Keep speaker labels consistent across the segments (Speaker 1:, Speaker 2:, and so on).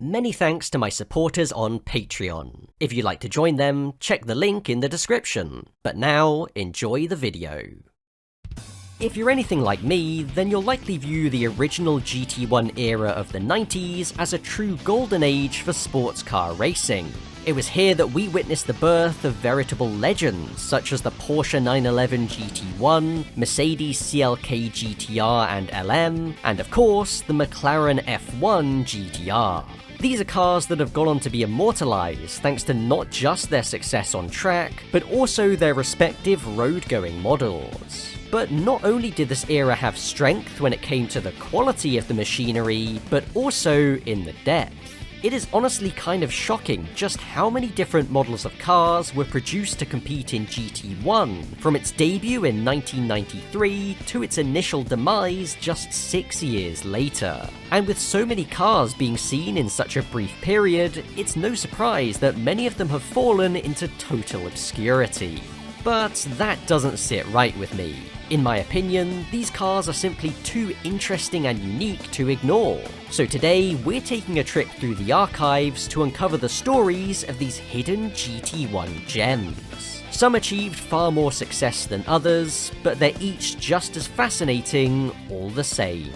Speaker 1: Many thanks to my supporters on Patreon. If you'd like to join them, check the link in the description. But now, enjoy the video. If you're anything like me, then you'll likely view the original GT1 era of the 90s as a true golden age for sports car racing. It was here that we witnessed the birth of veritable legends such as the Porsche 911 GT1, Mercedes CLK GTR and LM, and of course, the McLaren F1 GTR. These are cars that have gone on to be immortalized thanks to not just their success on track, but also their respective road-going models. But not only did this era have strength when it came to the quality of the machinery, but also in the depth. It is honestly kind of shocking just how many different models of cars were produced to compete in GT1, from its debut in 1993 to its initial demise just 6 years later. And with so many cars being seen in such a brief period, it's no surprise that many of them have fallen into total obscurity. But that doesn't sit right with me. In my opinion, these cars are simply too interesting and unique to ignore. So today, we're taking a trip through the archives to uncover the stories of these hidden GT1 gems. Some achieved far more success than others, but they're each just as fascinating all the same.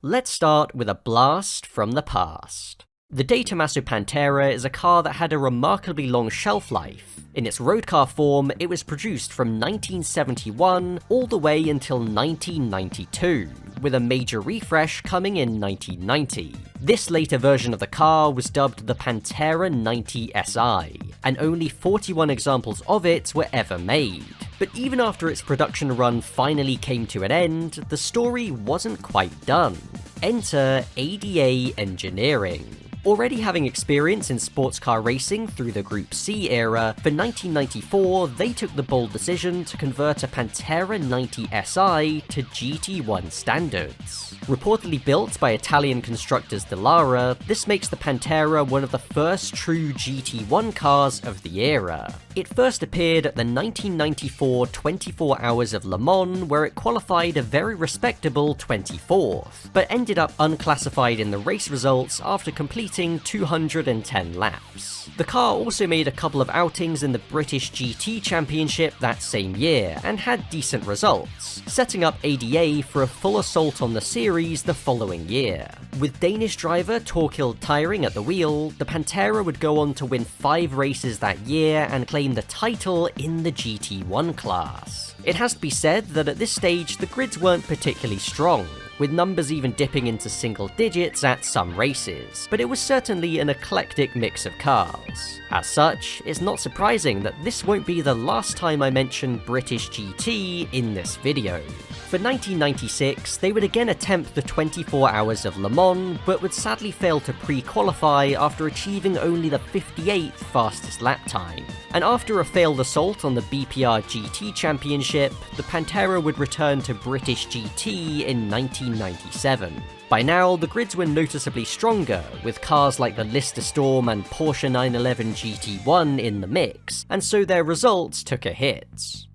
Speaker 1: Let's start with a blast from the past. The Tomaso Pantera is a car that had a remarkably long shelf life. In its road car form, it was produced from 1971 all the way until 1992, with a major refresh coming in 1990. This later version of the car was dubbed the Pantera 90 SI, and only 41 examples of it were ever made. But even after its production run finally came to an end, the story wasn't quite done. Enter ADA Engineering. Already having experience in sports car racing through the Group C era, for 1994 they took the bold decision to convert a Pantera 90 SI to GT1 standards. Reportedly built by Italian constructors Dallara, this makes the Pantera one of the first true GT1 cars of the era. It first appeared at the 1994 24 Hours of Le Mans, where it qualified a very respectable 24th, but ended up unclassified in the race results after completing 210 laps. The car also made a couple of outings in the British GT Championship that same year, and had decent results, setting up ADA for a full assault on the series the following year. With Danish driver Torkild Tyring at the wheel, the Pantera would go on to win 5 races that year and claim the title in the GT1 class. It has to be said that at this stage the grids weren't particularly strong, with numbers even dipping into single digits at some races, but it was certainly an eclectic mix of cars. As such, it's not surprising that this won't be the last time I mention British GT in this video. For 1996, they would again attempt the 24 Hours of Le Mans, but would sadly fail to pre-qualify after achieving only the 58th fastest lap time. And after a failed assault on the BPR GT Championship, the Pantera would return to British GT in 1997. By now, the grids were noticeably stronger, with cars like the Lister Storm and Porsche 911 GT1 in the mix, and so their results took a hit.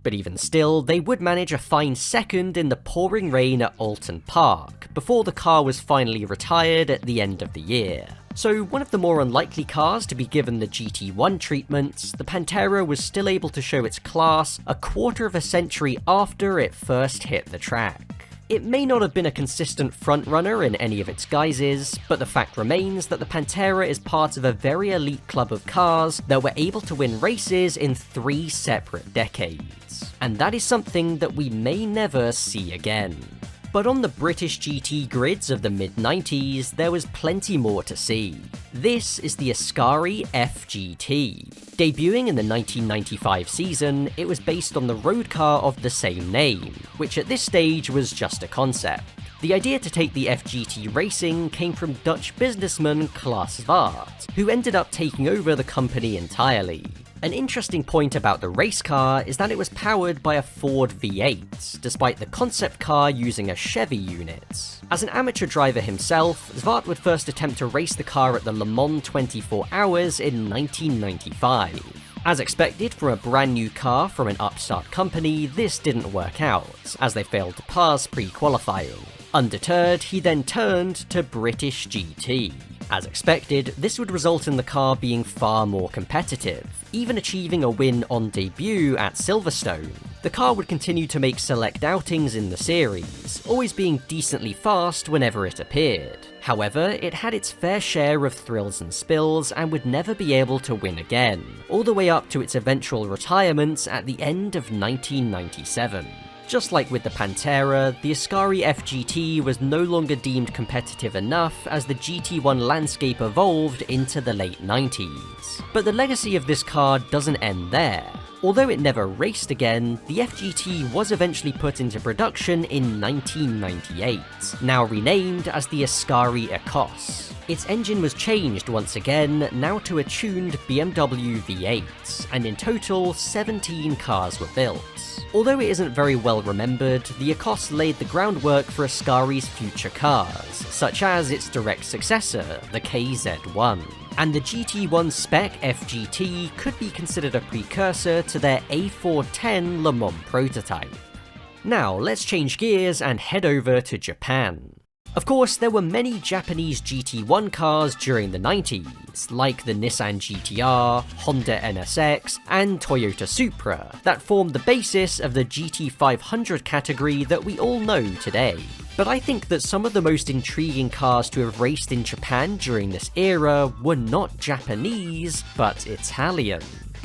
Speaker 1: But even still, they would manage a fine second in the pouring rain at Alton Park, before the car was finally retired at the end of the year. So one of the more unlikely cars to be given the GT1 treatment, the Pantera was still able to show its class a quarter of a century after it first hit the track. It may not have been a consistent frontrunner in any of its guises, but the fact remains that the Pantera is part of a very elite club of cars that were able to win races in 3 separate decades. And that is something that we may never see again. But on the British GT grids of the mid-90s, there was plenty more to see. This is the Ascari FGT. Debuting in the 1995 season, it was based on the road car of the same name, which at this stage was just a concept. The idea to take the FGT racing came from Dutch businessman Klaas Zwart, who ended up taking over the company entirely. An interesting point about the race car is that it was powered by a Ford V8, despite the concept car using a Chevy unit. As an amateur driver himself, Zwart would first attempt to race the car at the Le Mans 24 Hours in 1995. As expected for a brand new car from an upstart company, this didn't work out, as they failed to pass pre-qualifying. Undeterred, he then turned to British GT. As expected, this would result in the car being far more competitive, even achieving a win on debut at Silverstone. The car would continue to make select outings in the series, always being decently fast whenever it appeared. However, it had its fair share of thrills and spills and would never be able to win again, all the way up to its eventual retirement at the end of 1997. Just like with the Pantera, the Ascari FGT was no longer deemed competitive enough as the GT1 landscape evolved into the late 90s. But the legacy of this car doesn't end there. Although it never raced again, the FGT was eventually put into production in 1998, now renamed as the Ascari Ecos. Its engine was changed once again, now to a tuned BMW V8, and in total 17 cars were built. Although it isn't very well remembered, the Ecos laid the groundwork for Ascari's future cars, such as its direct successor, the KZ1. And the GT1 spec FGT could be considered a precursor to their A410 Le Mans prototype. Now let's change gears and head over to Japan. Of course, there were many Japanese GT1 cars during the 90s, like the Nissan GTR, Honda NSX, and Toyota Supra, that formed the basis of the GT500 category that we all know today. But I think that some of the most intriguing cars to have raced in Japan during this era were not Japanese, but Italian.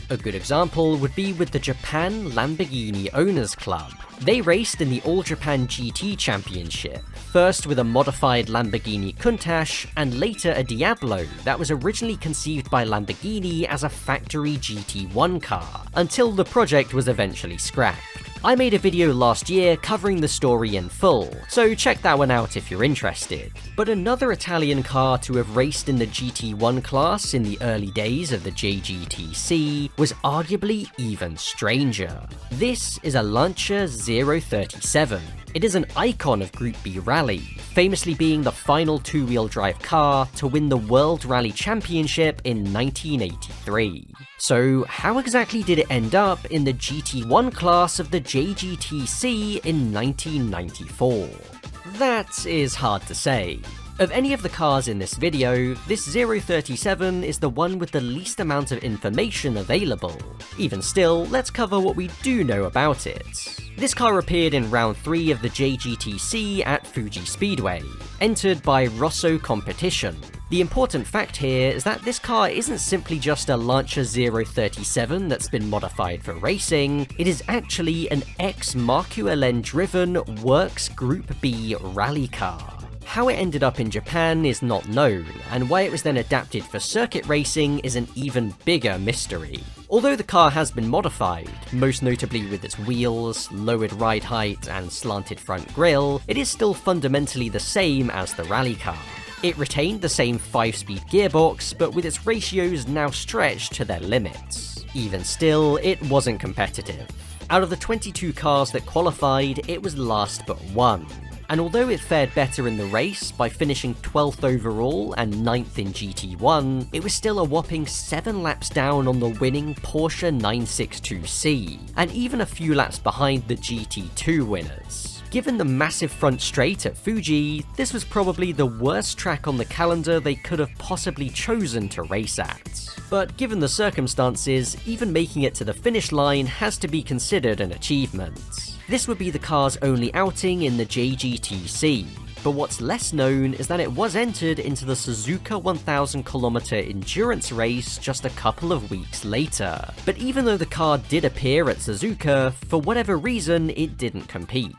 Speaker 1: A good example would be with the Japan Lamborghini Owners Club. They raced in the All Japan GT Championship, first with a modified Lamborghini Countach, and later a Diablo that was originally conceived by Lamborghini as a factory GT1 car, until the project was eventually scrapped. I made a video last year covering the story in full, so check that one out if you're interested. But another Italian car to have raced in the GT1 class in the early days of the JGTC was arguably even stranger. This is a Lancia 037. It is an icon of Group B Rally, famously being the final two-wheel drive car to win the World Rally Championship in 1983. So how exactly did it end up in the GT1 class of the JGTC in 1994? That is hard to say. Of any of the cars in this video, this 037 is the one with the least amount of information available. Even still, let's cover what we do know about it. This car appeared in round 3 of the JGTC at Fuji Speedway, entered by Rosso Competition. The important fact here is that this car isn't simply just a Lancia 037 that's been modified for racing, it is actually an ex-Marcuelen driven Works Group B rally car. How it ended up in Japan is not known, and why it was then adapted for circuit racing is an even bigger mystery. Although the car has been modified, most notably with its wheels, lowered ride height, and slanted front grille, it is still fundamentally the same as the rally car. It retained the same 5-speed gearbox, but with its ratios now stretched to their limits. Even still, it wasn't competitive. Out of the 22 cars that qualified, it was last but one. And although it fared better in the race by finishing 12th overall and 9th in GT1, it was still a whopping 7 laps down on the winning Porsche 962C, and even a few laps behind the GT2 winners. Given the massive front straight at Fuji, this was probably the worst track on the calendar they could have possibly chosen to race at. But given the circumstances, even making it to the finish line has to be considered an achievement. This would be the car's only outing in the JGTC, but what's less known is that it was entered into the Suzuka 1000km endurance race just a couple of weeks later. But even though the car did appear at Suzuka, for whatever reason it didn't compete.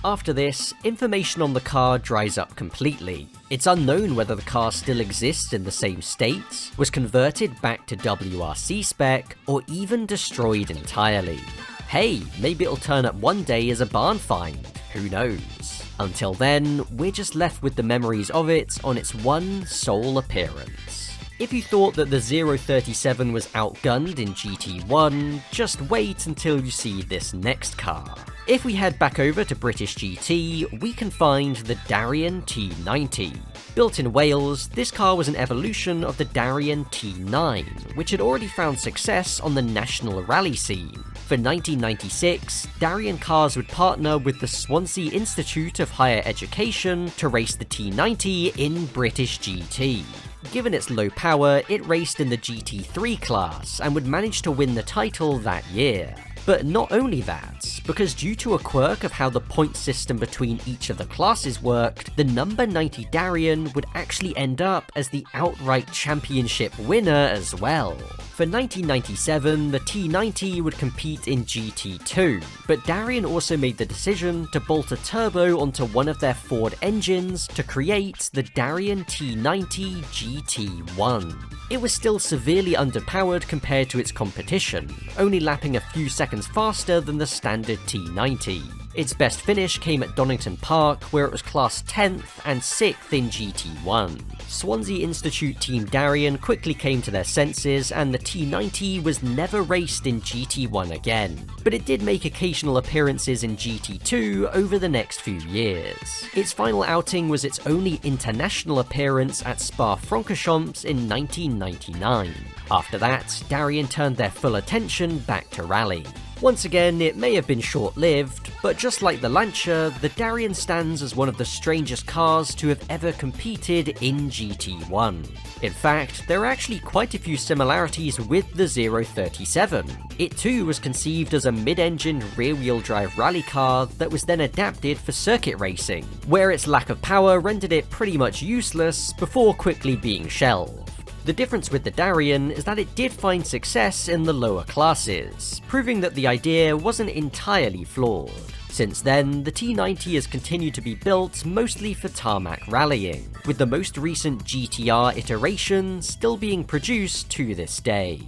Speaker 1: After this, information on the car dries up completely. It's unknown whether the car still exists in the same state, was converted back to WRC spec, or even destroyed entirely. Hey, maybe it'll turn up one day as a barn find, who knows? Until then, we're just left with the memories of it on its one sole appearance. If you thought that the 037 was outgunned in GT1, just wait until you see this next car. If we head back over to British GT, we can find the Darrian T90. Built in Wales, this car was an evolution of the Darrian T9, which had already found success on the national rally scene. For 1996, Darrian cars would partner with the Swansea Institute of Higher Education to race the T90 in British GT. Given its low power, it raced in the GT3 class and would manage to win the title that year. But not only that, because due to a quirk of how the point system between each of the classes worked, the number 90 Darrian would actually end up as the outright championship winner as well. For 1997, the T90 would compete in GT2, but Darrian also made the decision to bolt a turbo onto one of their Ford engines to create the Darrian T90 GT1. It was still severely underpowered compared to its competition, only lapping a few seconds faster than the standard T90. Its best finish came at Donington Park, where it was classed 10th and 6th in GT1. Swansea Institute Team Darrian quickly came to their senses, and the T90 was never raced in GT1 again, but it did make occasional appearances in GT2 over the next few years. Its final outing was its only international appearance at Spa-Francorchamps in 1999. After that, Darrian turned their full attention back to rally. Once again, it may have been short-lived, but just like the Lancia, the Darrian stands as one of the strangest cars to have ever competed in GT1. In fact, there are actually quite a few similarities with the 037. It too was conceived as a mid-engine rear-wheel drive rally car that was then adapted for circuit racing, where its lack of power rendered it pretty much useless before quickly being shelved. The difference with the Darrian is that it did find success in the lower classes, proving that the idea wasn't entirely flawed. Since then, the T90 has continued to be built mostly for tarmac rallying, with the most recent GTR iteration still being produced to this day.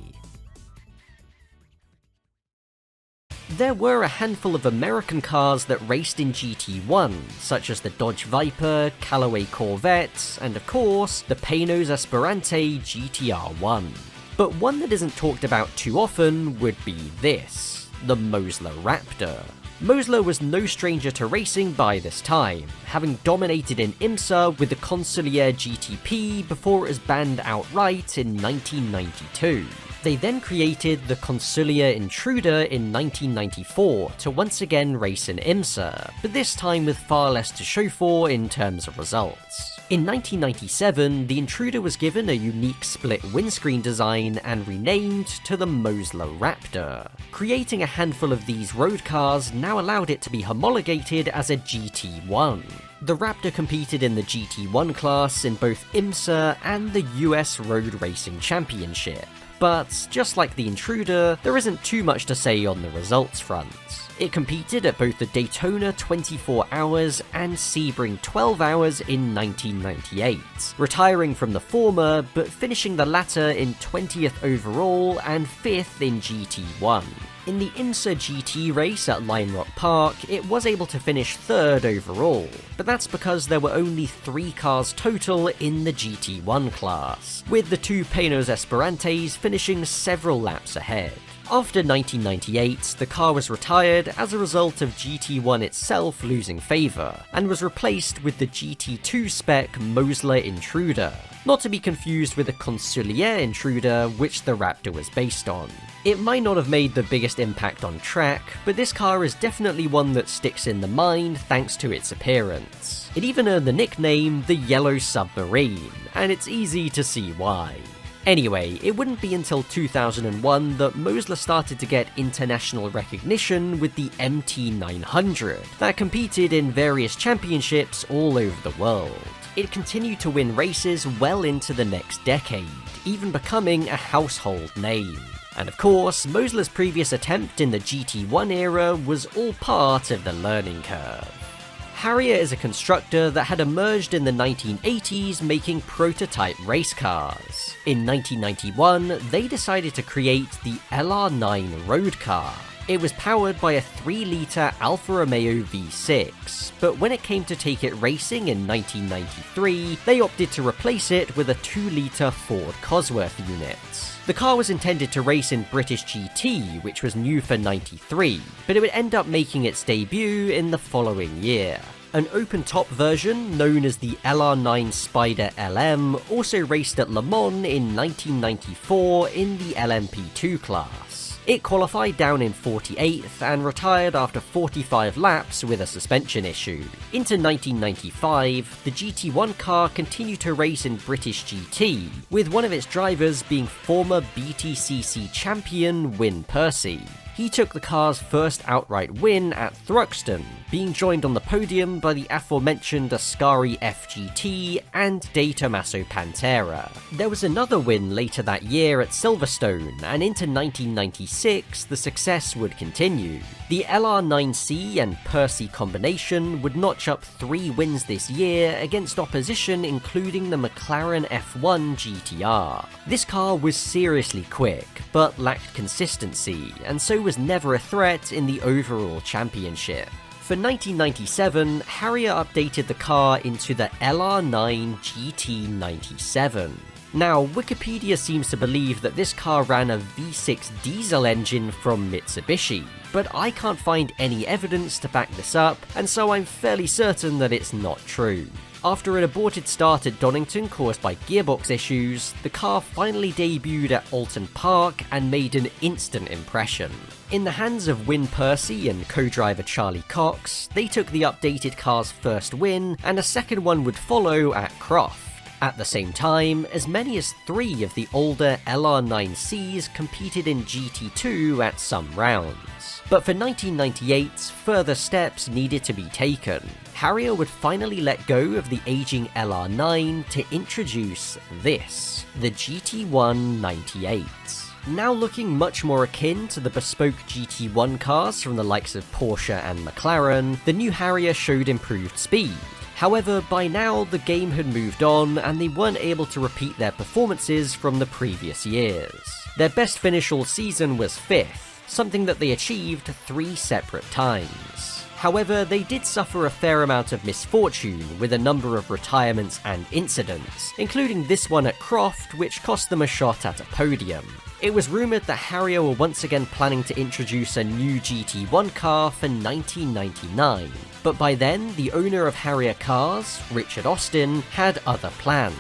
Speaker 1: There were a handful of American cars that raced in GT1, such as the Dodge Viper, Callaway Corvette, and of course, the Panoz Esperante GTR1. But one that isn't talked about too often would be this, the Mosler Raptor. Mosler was no stranger to racing by this time, having dominated in IMSA with the Consigliere GTP before it was banned outright in 1992. They then created the Consigliere Intruder in 1994 to once again race in IMSA, but this time with far less to show for in terms of results. In 1997, the Intruder was given a unique split windscreen design and renamed to the Mosler Raptor. Creating a handful of these road cars now allowed it to be homologated as a GT1. The Raptor competed in the GT1 class in both IMSA and the US Road Racing Championship. But just like the Intruder, there isn't too much to say on the results front. It competed at both the Daytona 24 Hours and Sebring 12 Hours in 1998, retiring from the former but finishing the latter in 20th overall and 5th in GT1. In the IMSA GT race at Lion Rock Park, it was able to finish 3rd overall, but that's because there were only 3 cars total in the GT1 class, with the 2 Panoz Esperantes finishing several laps ahead. After 1998, the car was retired as a result of GT1 itself losing favour, and was replaced with the GT2 spec Mosler Intruder, not to be confused with the Consigliere Intruder, which the Raptor was based on. It might not have made the biggest impact on track, but this car is definitely one that sticks in the mind thanks to its appearance. It even earned the nickname the Yellow Submarine, and it's easy to see why. Anyway, it wouldn't be until 2001 that Mosler started to get international recognition with the MT900, that competed in various championships all over the world. It continued to win races well into the next decade, even becoming a household name. And of course, Mosler's previous attempt in the GT1 era was all part of the learning curve. Harrier is a constructor that had emerged in the 1980s making prototype race cars. In 1991, they decided to create the LR9 road car. It was powered by a 3-litre Alfa Romeo V6, but when it came to take it racing in 1993, they opted to replace it with a 2-litre Ford Cosworth unit. The car was intended to race in British GT, which was new for '93, but it would end up making its debut in the following year. An open-top version, known as the LR9 Spider LM, also raced at Le Mans in 1994 in the LMP2 class. It qualified down in 48th and retired after 45 laps with a suspension issue. Into 1995, the GT1 car continued to race in British GT, with one of its drivers being former BTCC champion Wyn Percy. He took the car's first outright win at Thruxton, being joined on the podium by the aforementioned Ascari FGT and Tomaso Pantera. There was another win later that year at Silverstone, and into 1996 the success would continue. The LR9C and Percy combination would notch up 3 wins this year against opposition including the McLaren F1 GTR. This car was seriously quick, but lacked consistency, and so was never a threat in the overall championship. For 1997, Harrier updated the car into the LR9 GT97. Now, Wikipedia seems to believe that this car ran a V6 diesel engine from Mitsubishi, but I can't find any evidence to back this up, and so I'm fairly certain that it's not true. After an aborted start at Donington caused by gearbox issues, the car finally debuted at Alton Park and made an instant impression. In the hands of Wyn Percy and co-driver Charlie Cox, they took the updated car's first win, and a second one would follow at Croft. At the same time, as many as 3 of the older LR9Cs competed in GT2 at some rounds. But for 1998, further steps needed to be taken. Harrier would finally let go of the aging LR9 to introduce this, the GT1 98. Now looking much more akin to the bespoke GT1 cars from the likes of Porsche and McLaren, the new Harrier showed improved speed. However, by now the game had moved on and they weren't able to repeat their performances from the previous years. Their best finish all season was 5th, something that they achieved 3 separate times. However, they did suffer a fair amount of misfortune with a number of retirements and incidents, including this one at Croft, which cost them a shot at a podium. It was rumoured that Harrier were once again planning to introduce a new GT1 car for 1999, but by then the owner of Harrier Cars, Richard Austin, had other plans.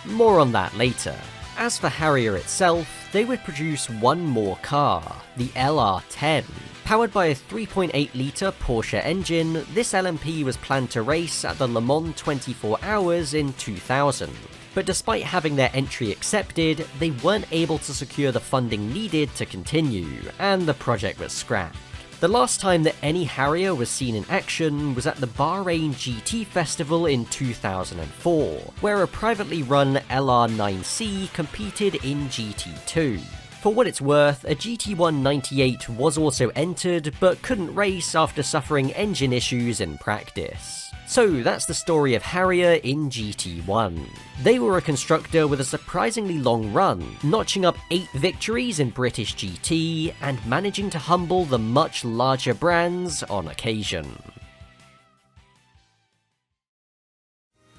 Speaker 1: More on that later. As for Harrier itself, they would produce one more car, the LR10. Powered by a 3.8-litre Porsche engine, this LMP was planned to race at the Le Mans 24 Hours in 2000. But despite having their entry accepted, they weren't able to secure the funding needed to continue, and the project was scrapped. The last time that any Harrier was seen in action was at the Bahrain GT Festival in 2004, where a privately run LR9C competed in GT2. For what it's worth, a GT1 98 was also entered, but couldn't race after suffering engine issues in practice. So that's the story of Harrier in GT1. They were a constructor with a surprisingly long run, notching up 8 victories in British GT, and managing to humble the much larger brands on occasion.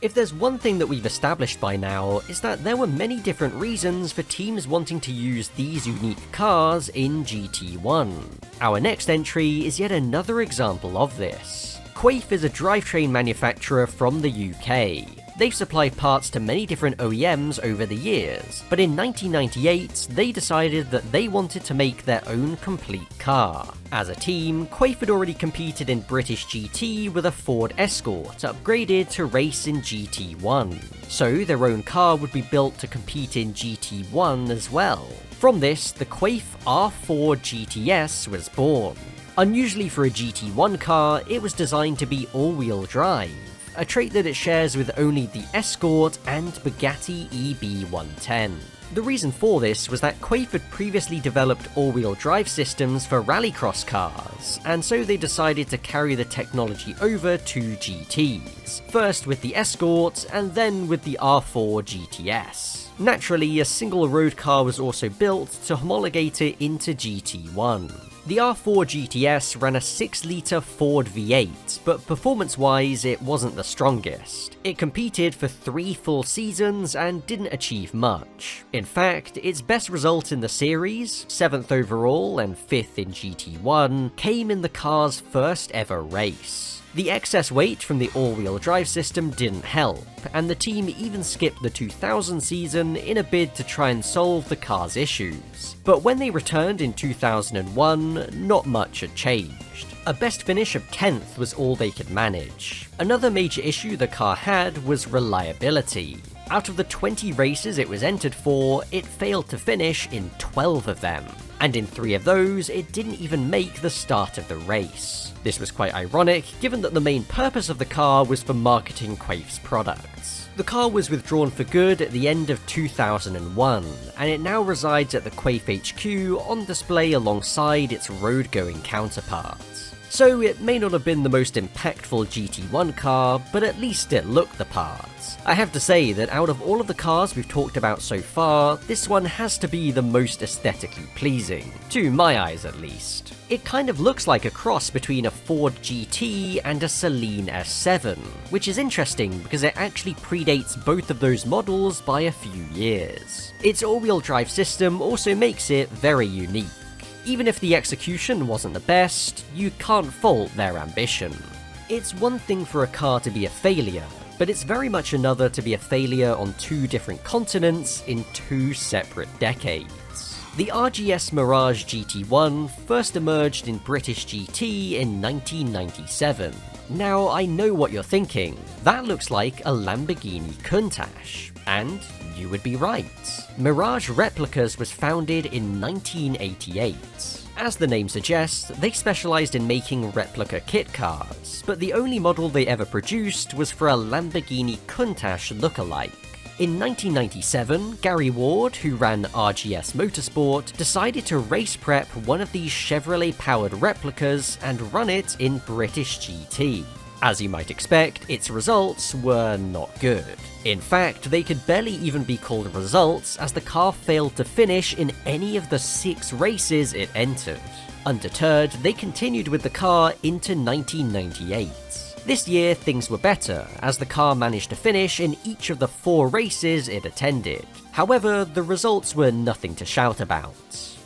Speaker 1: If there's one thing that we've established by now, is that there were many different reasons for teams wanting to use these unique cars in GT1. Our next entry is yet another example of this. Quaife is a drivetrain manufacturer from the UK. They've supplied parts to many different OEMs over the years, but in 1998 they decided that they wanted to make their own complete car. As a team, Quaife had already competed in British GT with a Ford Escort, upgraded to race in GT1. So their own car would be built to compete in GT1 as well. From this, the Quaife R4 GTS was born. Unusually for a GT1 car, it was designed to be all-wheel drive, a trait that it shares with only the Escort and Bugatti EB110. The reason for this was that Quaife had previously developed all-wheel drive systems for rallycross cars, and so they decided to carry the technology over to GTs, first with the Escort and then with the R4 GTS. Naturally, a single road car was also built to homologate it into GT1. The R4 GTS ran a 6-litre Ford V8, but performance-wise it wasn't the strongest. It competed for 3 full seasons and didn't achieve much. In fact, its best result in the series, 7th overall and 5th in GT1, came in the car's first ever race. The excess weight from the all-wheel drive system didn't help, and the team even skipped the 2000 season in a bid to try and solve the car's issues. But when they returned in 2001, not much had changed. A best finish of 10th was all they could manage. Another major issue the car had was reliability. Out of the 20 races it was entered for, it failed to finish in 12 of them, and in 3 of those, it didn't even make the start of the race. This was quite ironic, given that the main purpose of the car was for marketing Quaife's products. The car was withdrawn for good at the end of 2001, and it now resides at the Quaife HQ on display alongside its road-going counterparts. So it may not have been the most impactful GT1 car, but at least it looked the part. I have to say that out of all of the cars we've talked about so far, this one has to be the most aesthetically pleasing, to my eyes at least. It kind of looks like a cross between a Ford GT and a Celine S7, which is interesting because it actually predates both of those models by a few years. Its all-wheel drive system also makes it very unique. Even if the execution wasn't the best, you can't fault their ambition. It's one thing for a car to be a failure, but it's very much another to be a failure on 2 different continents in 2 separate decades. The RGS Mirage GT1 first emerged in British GT in 1997. Now, I know what you're thinking. That looks like a Lamborghini Countach. And you would be right. Mirage Replicas was founded in 1988. As the name suggests, they specialized in making replica kit cars, but the only model they ever produced was for a Lamborghini Countach lookalike. In 1997, Gary Ward, who ran RGS Motorsport, decided to race prep one of these Chevrolet-powered replicas and run it in British GT. As you might expect, its results were not good. In fact, they could barely even be called results, as the car failed to finish in any of the 6 races it entered. Undeterred, they continued with the car into 1998. This year, things were better, as the car managed to finish in each of the 4 races it attended. However, the results were nothing to shout about.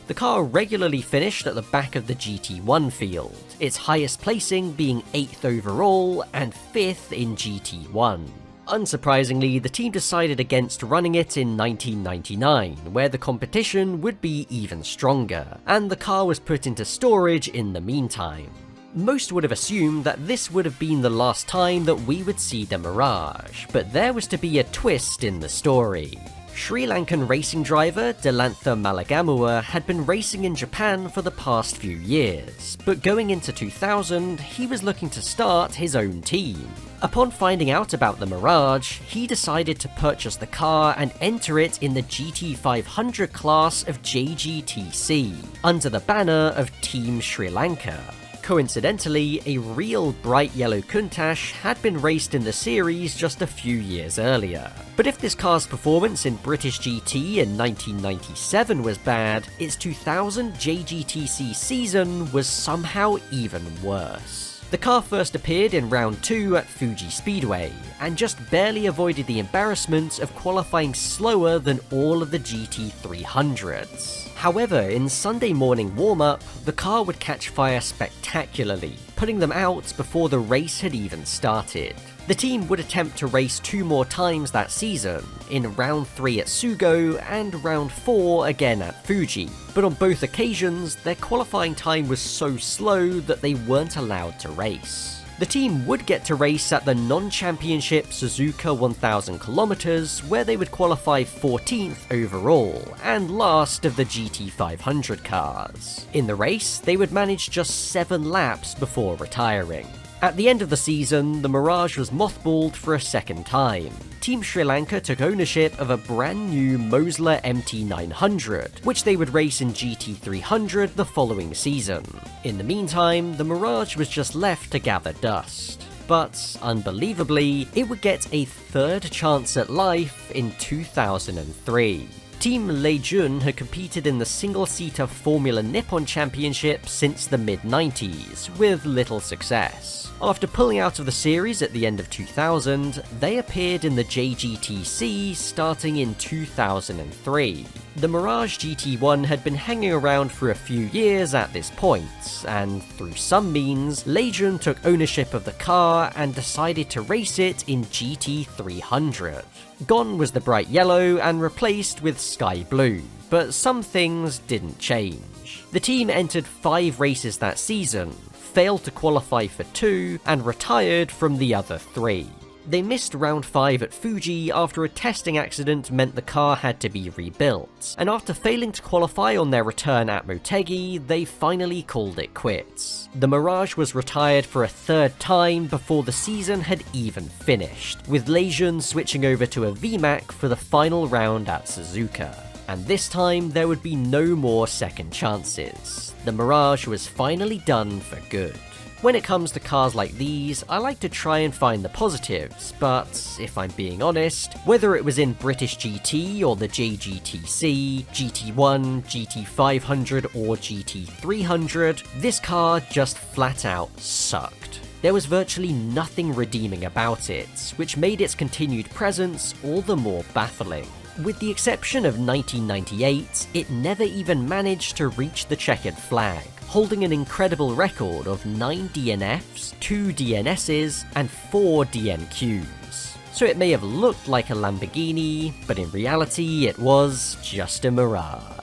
Speaker 1: The car regularly finished at the back of the GT1 field, its highest placing being 8th overall and 5th in GT1. Unsurprisingly, the team decided against running it in 1999, where the competition would be even stronger, and the car was put into storage in the meantime. Most would have assumed that this would have been the last time that we would see the Mirage, but there was to be a twist in the story. Sri Lankan racing driver Delantha Malagamua had been racing in Japan for the past few years, but going into 2000, he was looking to start his own team. Upon finding out about the Mirage, he decided to purchase the car and enter it in the GT500 class of JGTC, under the banner of Team Sri Lanka. Coincidentally, a real bright yellow Countach had been raced in the series just a few years earlier. But if this car's performance in British GT in 1997 was bad, its 2000 JGTC season was somehow even worse. The car first appeared in round 2 at Fuji Speedway, and just barely avoided the embarrassment of qualifying slower than all of the GT300s. However, in Sunday morning warm-up, the car would catch fire spectacularly, putting them out before the race had even started. The team would attempt to race 2 more times that season, in round 3 at Sugo and round 4 again at Fuji, but on both occasions, their qualifying time was so slow that they weren't allowed to race. The team would get to race at the non-championship Suzuka 1000 km, where they would qualify 14th overall, and last of the GT500 cars. In the race, they would manage just 7 laps before retiring. At the end of the season, the Mirage was mothballed for a second time. Team Sri Lanka took ownership of a brand new Mosler MT900, which they would race in GT300 the following season. In the meantime, the Mirage was just left to gather dust. But, unbelievably, it would get a 3rd chance at life in 2003. Team Leijun had competed in the single-seater Formula Nippon Championship since the mid-90s, with little success. After pulling out of the series at the end of 2000, they appeared in the JGTC starting in 2003. The Mirage GT1 had been hanging around for a few years at this point, and through some means, Legion took ownership of the car and decided to race it in GT300. Gone was the bright yellow and replaced with sky blue, but some things didn't change. The team entered 5 races that season, failed to qualify for 2, and retired from the other 3. They missed round 5 at Fuji after a testing accident meant the car had to be rebuilt, and after failing to qualify on their return at Motegi, they finally called it quits. The Mirage was retired for a 3rd time before the season had even finished, with Legion switching over to a VMAC for the final round at Suzuka. And this time, there would be no more second chances. The Mirage was finally done for good. When it comes to cars like these, I like to try and find the positives, but if I'm being honest, whether it was in British GT or the JGTC, GT1, GT500 or GT300, this car just flat out sucked. There was virtually nothing redeeming about it, which made its continued presence all the more baffling. With the exception of 1998, it never even managed to reach the checkered flag, holding an incredible record of 9 DNFs, 2 DNSs, and 4 DNQs. So it may have looked like a Lamborghini, but in reality it was just a Mirage.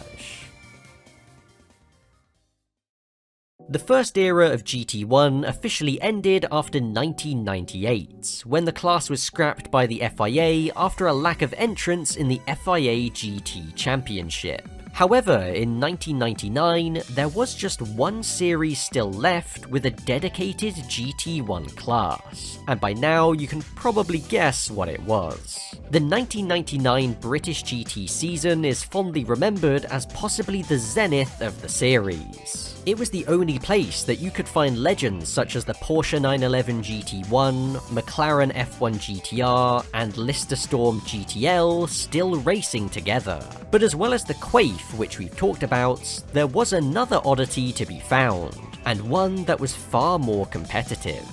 Speaker 1: The first era of GT1 officially ended after 1998, when the class was scrapped by the FIA after a lack of entrants in the FIA GT Championship. However, in 1999, there was just one series still left with a dedicated GT1 class, and by now you can probably guess what it was. The 1999 British GT season is fondly remembered as possibly the zenith of the series. It was the only place that you could find legends such as the Porsche 911 GT1, McLaren F1 GTR, and Lister Storm GTL still racing together. But as well as the Quaife, which we've talked about, there was another oddity to be found, and one that was far more competitive.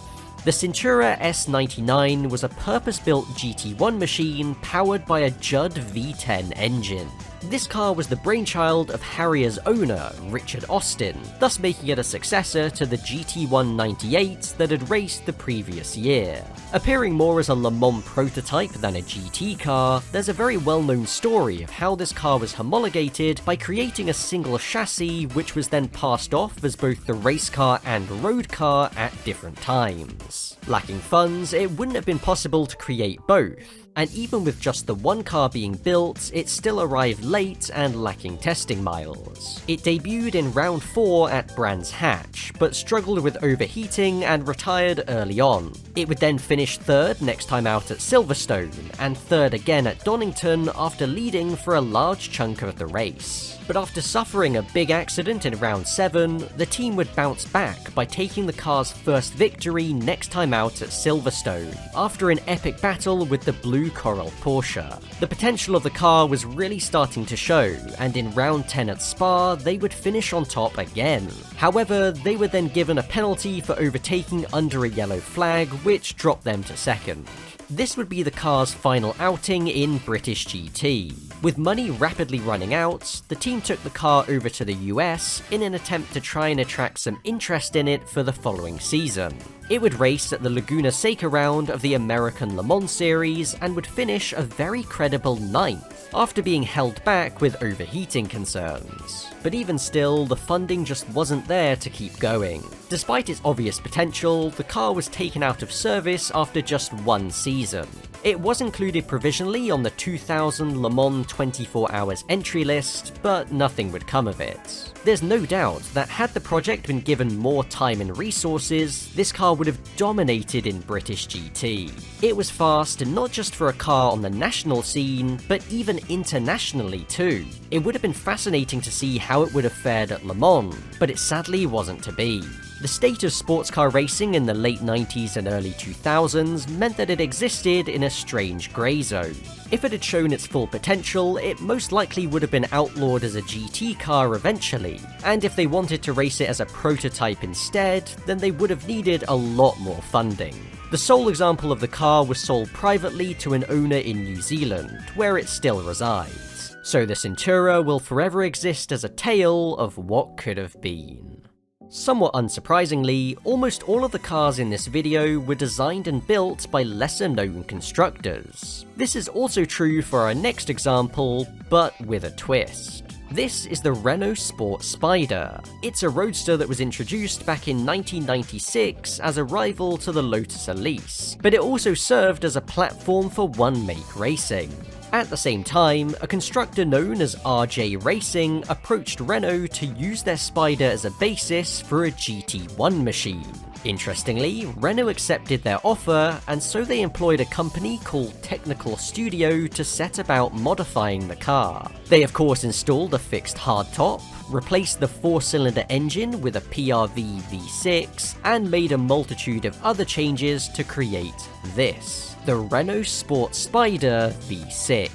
Speaker 1: The Sintura S99 was a purpose-built GT1 machine powered by a Judd V10 engine. This car was the brainchild of Harrier's owner, Richard Austin, thus making it a successor to the GT1 98 that had raced the previous year. Appearing more as a Le Mans prototype than a GT car, there's a very well-known story of how this car was homologated by creating a single chassis which was then passed off as both the race car and road car at different times. Lacking funds, it wouldn't have been possible to create both. And even with just the one car being built, it still arrived late and lacking testing miles. It debuted in round 4 at Brands Hatch, but struggled with overheating and retired early on. It would then finish 3rd next time out at Silverstone, and 3rd again at Donington after leading for a large chunk of the race. But after suffering a big accident in round 7, the team would bounce back by taking the car's first victory next time out at Silverstone, after an epic battle with the Blue Coral Porsche. The potential of the car was really starting to show, and in round 10 at Spa, they would finish on top again. However, they were then given a penalty for overtaking under a yellow flag, which dropped them to 2nd. This would be the car's final outing in British GT. With money rapidly running out, the team took the car over to the US in an attempt to try and attract some interest in it for the following season. It would race at the Laguna Seca round of the American Le Mans Series and would finish a very credible 9th, after being held back with overheating concerns. But even still, the funding just wasn't there to keep going. Despite its obvious potential, the car was taken out of service after just one season. It was included provisionally on the 2000 Le Mans 24 Hours entry list, but nothing would come of it. There's no doubt that had the project been given more time and resources, this car would have dominated in British GT. It was fast, not just for a car on the national scene, but even internationally too. It would have been fascinating to see how it would have fared at Le Mans, but it sadly wasn't to be. The state of sports car racing in the late 90s and early 2000s meant that it existed in a strange grey zone. If it had shown its full potential, it most likely would have been outlawed as a GT car eventually, and if they wanted to race it as a prototype instead, then they would have needed a lot more funding. The sole example of the car was sold privately to an owner in New Zealand, where it still resides. So the Sintura will forever exist as a tale of what could have been. Somewhat unsurprisingly, almost all of the cars in this video were designed and built by lesser-known constructors. This is also true for our next example, but with a twist. This is the Renault Sport Spider. It's a roadster that was introduced back in 1996 as a rival to the Lotus Elise, but it also served as a platform for one-make racing. At the same time, a constructor known as RJ Racing approached Renault to use their Spider as a basis for a GT1 machine. Interestingly, Renault accepted their offer, and so they employed a company called Technical Studio to set about modifying the car. They of course installed a fixed hardtop, replaced the 4-cylinder engine with a PRV V6, and made a multitude of other changes to create this, the Renault Sport Spider V6.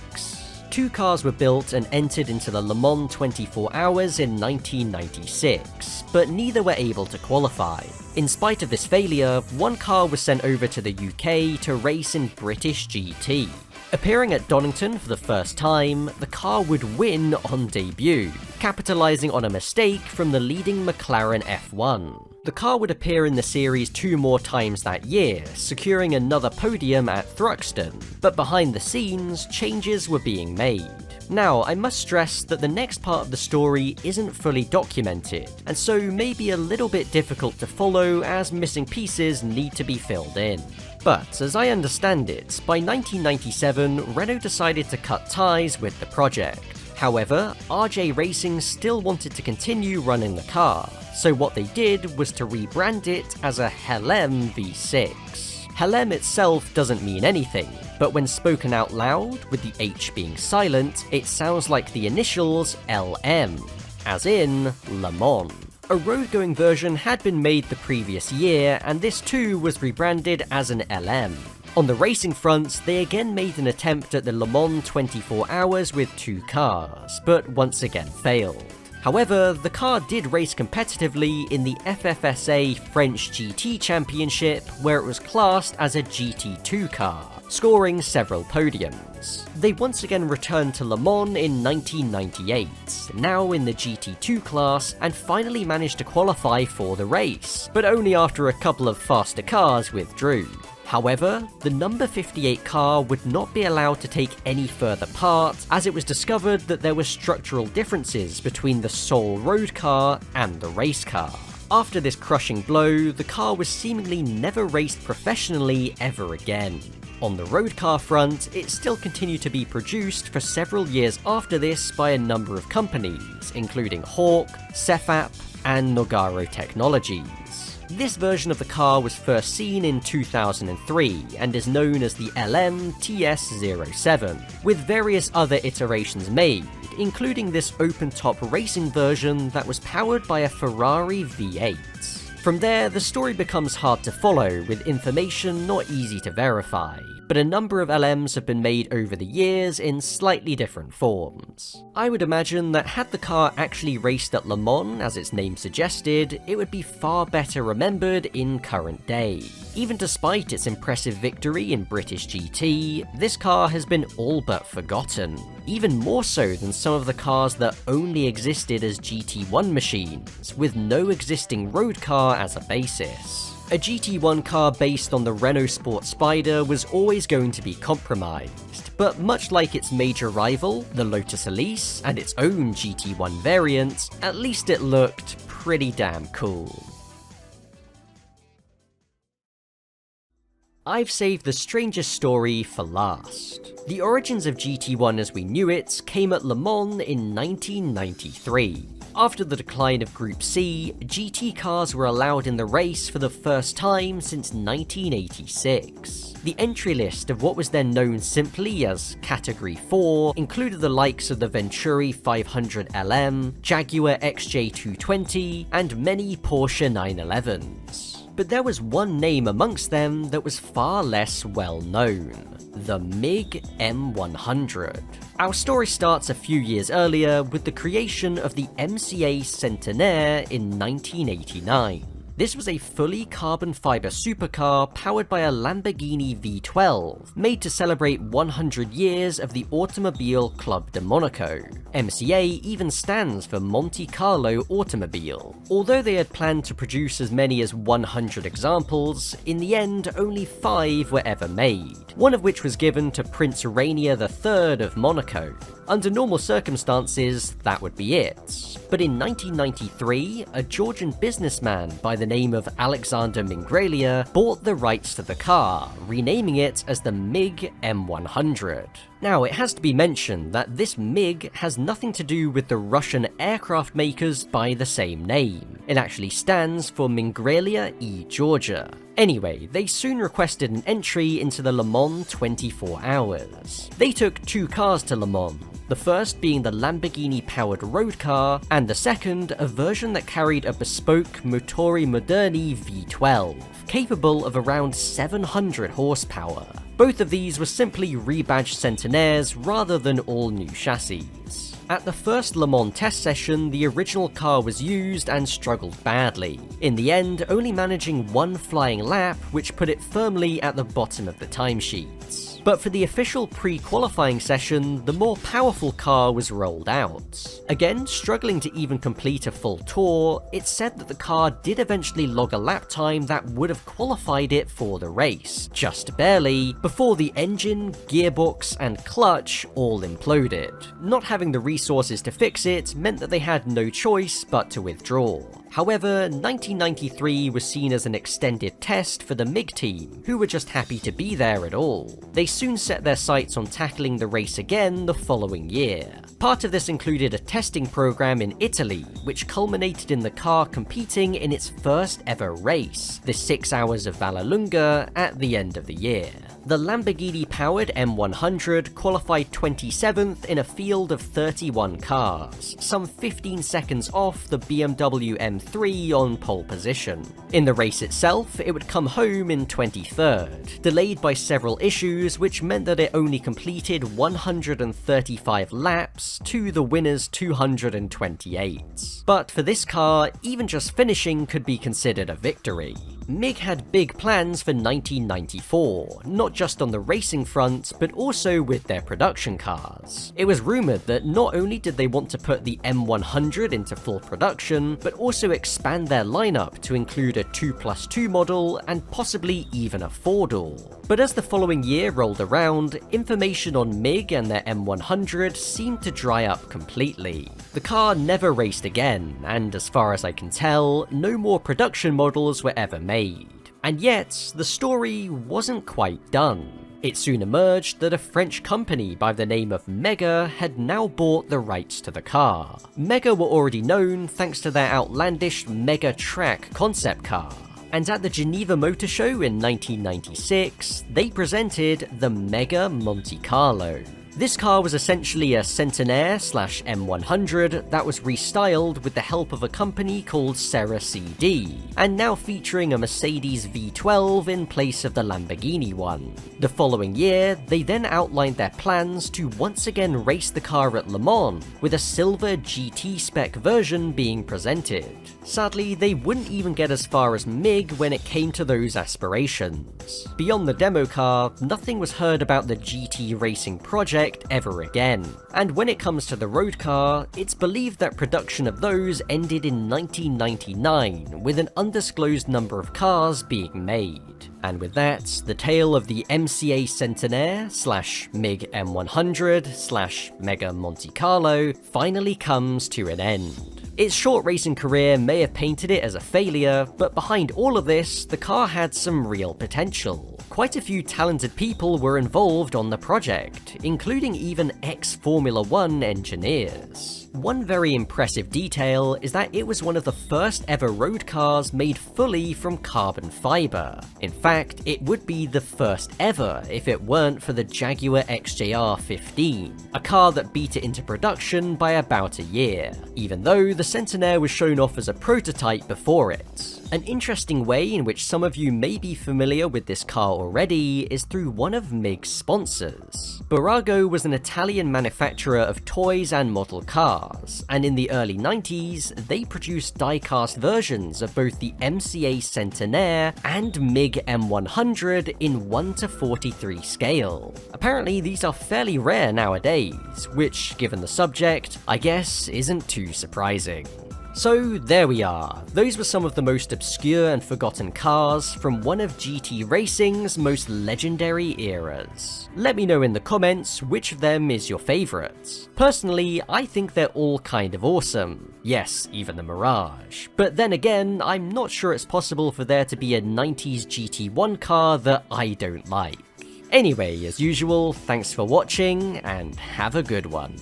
Speaker 1: Two cars were built and entered into the Le Mans 24 Hours in 1996, but neither were able to qualify. In spite of this failure, one car was sent over to the UK to race in British GT. Appearing at Donington for the first time, the car would win on debut, capitalising on a mistake from the leading McLaren F1. The car would appear in the series 2 more times that year, securing another podium at Thruxton, but behind the scenes, changes were being made. Now, I must stress that the next part of the story isn't fully documented, and so may be a little bit difficult to follow as missing pieces need to be filled in. But, as I understand it, by 1997, Renault decided to cut ties with the project. However, RJ Racing still wanted to continue running the car, so what they did was to rebrand it as a Helem V6. Helem itself doesn't mean anything, but when spoken out loud, with the H being silent, it sounds like the initials LM, as in Le Mans. A road-going version had been made the previous year, and this too was rebranded as an LM. On the racing front, they again made an attempt at the Le Mans 24 Hours with 2 cars, but once again failed. However, the car did race competitively in the FFSA French GT Championship, where it was classed as a GT2 car, scoring several podiums. They once again returned to Le Mans in 1998, now in the GT2 class, and finally managed to qualify for the race, but only after a couple of faster cars withdrew. However, the number 58 car would not be allowed to take any further part, as it was discovered that there were structural differences between the sole road car and the race car. After this crushing blow, the car was seemingly never raced professionally ever again. On the road car front, it still continued to be produced for several years after this by a number of companies, including Hawk, Cefap, and Nogaro Technologies. This version of the car was first seen in 2003 and is known as the LM TS07, with various other iterations made, including this open-top racing version that was powered by a Ferrari V8. From there, the story becomes hard to follow, with information not easy to verify, but a number of LMs have been made over the years in slightly different forms. I would imagine that had the car actually raced at Le Mans, as its name suggested, it would be far better remembered in current day. Even despite its impressive victory in British GT, this car has been all but forgotten, even more so than some of the cars that only existed as GT1 machines, with no existing road car as a basis. A GT1 car based on the Renault Sport Spider was always going to be compromised, but much like its major rival, the Lotus Elise, and its own GT1 variant, at least it looked pretty damn cool. I've saved the strangest story for last. The origins of GT1 as we knew it came at Le Mans in 1993. After the decline of Group C, GT cars were allowed in the race for the first time since 1986. The entry list of what was then known simply as Category 4 included the likes of the Venturi 500 LM, Jaguar XJ220, and many Porsche 911s. But there was one name amongst them that was far less well known: the MiG M100. Our story starts a few years earlier with the creation of the MCA Centenaire in 1989. This was a fully carbon fiber supercar powered by a Lamborghini V12, made to celebrate 100 years of the Automobile Club de Monaco. MCA even stands for Monte Carlo Automobile. Although they had planned to produce as many as 100 examples, in the end only 5 were ever made, one of which was given to Prince Rainier III of Monaco. Under normal circumstances, that would be it. But in 1993, a Georgian businessman by the name of Alexander Mingrelia bought the rights to the car, renaming it as the MiG M100. Now, it has to be mentioned that this MiG has nothing to do with the Russian aircraft makers by the same name. It actually stands for Mingrelia E Georgia. Anyway, they soon requested an entry into the Le Mans 24 Hours. They took 2 cars to Le Mans, the first being the Lamborghini-powered road car, and the second a version that carried a bespoke Motori Moderni V12, capable of around 700 horsepower. Both of these were simply rebadged Centenaires rather than all-new chassis. At the first Le Mans test session, the original car was used and struggled badly, in the end only managing 1 flying lap, which put it firmly at the bottom of the timesheets. But for the official pre-qualifying session, the more powerful car was rolled out. Again, struggling to even complete a full tour, it's said that the car did eventually log a lap time that would have qualified it for the race, just barely, before the engine, gearbox, and clutch all imploded. Not having the resources to fix it meant that they had no choice but to withdraw. However, 1993 was seen as an extended test for the MiG team, who were just happy to be there at all. They soon set their sights on tackling the race again the following year. Part of this included a testing program in Italy, which culminated in the car competing in its first ever race, the 6 Hours of Vallelunga, at the end of the year. The Lamborghini-powered M100 qualified 27th in a field of 31 cars, some 15 seconds off the BMW M3 on pole position. In the race itself, it would come home in 23rd, delayed by several issues which meant that it only completed 135 laps to the winner's 228. But for this car, even just finishing could be considered a victory. MiG had big plans for 1994, not just on the racing front, but also with their production cars. It was rumoured that not only did they want to put the M100 into full production, but also expand their lineup to include a 2+2 model and possibly even a 4-door. But as the following year rolled around, information on MiG and their M100 seemed to dry up completely. The car never raced again, and as far as I can tell, no more production models were ever made. And yet, the story wasn't quite done. It soon emerged that a French company by the name of Mega had now bought the rights to the car. Mega were already known thanks to their outlandish Mega Track concept car. And at the Geneva Motor Show in 1996, they presented the Mega Monte Carlo. This car was essentially a Centenaire/M100 that was restyled with the help of a company called Serra CD, and now featuring a Mercedes V12 in place of the Lamborghini one. The following year, they then outlined their plans to once again race the car at Le Mans, with a silver GT spec version being presented. Sadly, they wouldn't even get as far as MiG when it came to those aspirations. Beyond the demo car, nothing was heard about the GT racing project ever again. And when it comes to the road car, it's believed that production of those ended in 1999, with an undisclosed number of cars being made. And with that, the tale of the MCA Centenaire/MiG M100/Mega Monte Carlo finally comes to an end. Its short racing career may have painted it as a failure, but behind all of this, the car had some real potential. Quite a few talented people were involved on the project, including even ex-Formula 1 engineers. One very impressive detail is that it was one of the first ever road cars made fully from carbon fiber. In fact, it would be the first ever if it weren't for the Jaguar XJR15, a car that beat it into production by about a year, even though the Centenaire was shown off as a prototype before it. An interesting way in which some of you may be familiar with this car already is through one of MIG's sponsors. Burago was an Italian manufacturer of toys and model cars, and in the early 90s, they produced die-cast versions of both the MCA Centenaire and MiG M100 in 1:43 scale. Apparently these are fairly rare nowadays, which, given the subject, I guess isn't too surprising. So there we are, those were some of the most obscure and forgotten cars from one of GT racing's most legendary eras. Let me know in the comments which of them is your favourite. Personally, I think they're all kind of awesome. Yes, even the Mirage. But then again, I'm not sure it's possible for there to be a 90s GT1 car that I don't like. Anyway, as usual, thanks for watching, and have a good one.